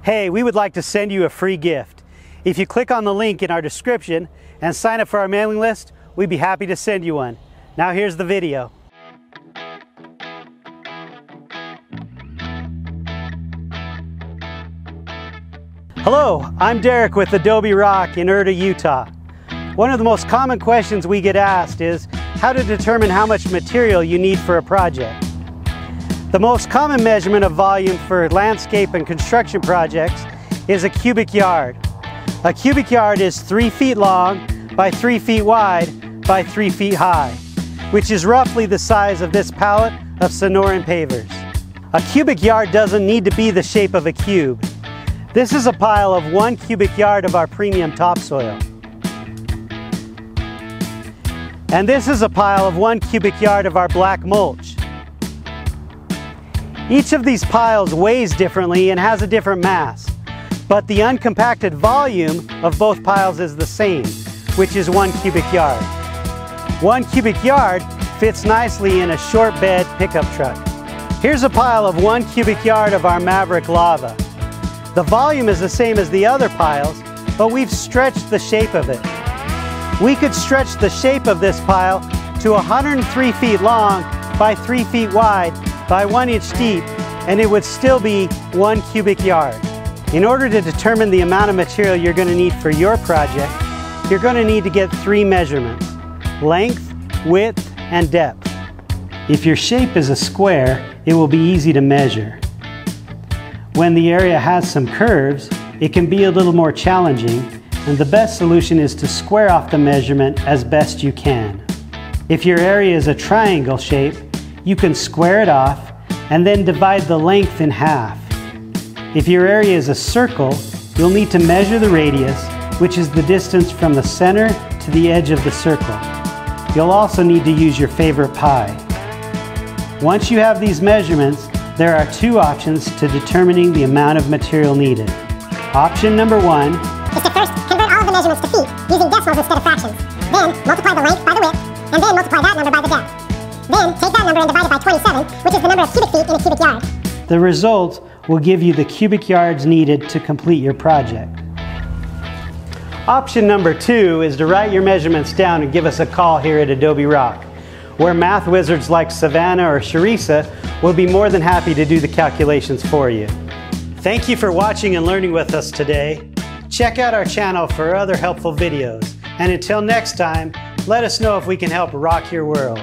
Hey, we would like to send you a free gift. If you click on the link in our description and sign up for our mailing list, we'd be happy to send you one. Now here's the video. Hello, I'm Derek with Adobe Rock in Urda, Utah. One of the most common questions we get asked is how to determine how much material you need for a project. The most common measurement of volume for landscape and construction projects is a cubic yard. A cubic yard is 3 feet long by 3 feet wide by 3 feet high, which is roughly the size of this pallet of Sonoran pavers. A cubic yard doesn't need to be the shape of a cube. This is a pile of 1 cubic yard of our premium topsoil. And this is a pile of 1 cubic yard of our black mulch. Each of these piles weighs differently and has a different mass, but the uncompacted volume of both piles is the same, which is 1 cubic yard. 1 cubic yard fits nicely in a short bed pickup truck. Here's a pile of 1 cubic yard of our Maverick lava. The volume is the same as the other piles, but we've stretched the shape of it. We could stretch the shape of this pile to 103 feet long by 3 feet wide by 1 inch deep, and it would still be 1 cubic yard. In order to determine the amount of material you're going to need for your project, you're going to need to get 3 measurements: length, width, and depth. If your shape is a square, it will be easy to measure. When the area has some curves, it can be a little more challenging, and the best solution is to square off the measurement as best you can. If your area is a triangle shape, you can square it off and then divide the length in half. If your area is a circle, you'll need to measure the radius, which is the distance from the center to the edge of the circle. You'll also need to use your favorite pie. Once you have these measurements, there are 2 options to determining the amount of material needed. Option number 1 is to first convert all of the measurements to feet using decimals instead of fractions. Then multiply the length by the width, and then multiply that number by the depth. Then take that number and divide it by 27, which is the number of cubic feet in a cubic yard. The result will give you the cubic yards needed to complete your project. Option number 2 is to write your measurements down and give us a call here at Adobe Rock, where math wizards like Savannah or Sharissa will be more than happy to do the calculations for you. Thank you for watching and learning with us today. Check out our channel for other helpful videos. And until next time, let us know if we can help rock your world.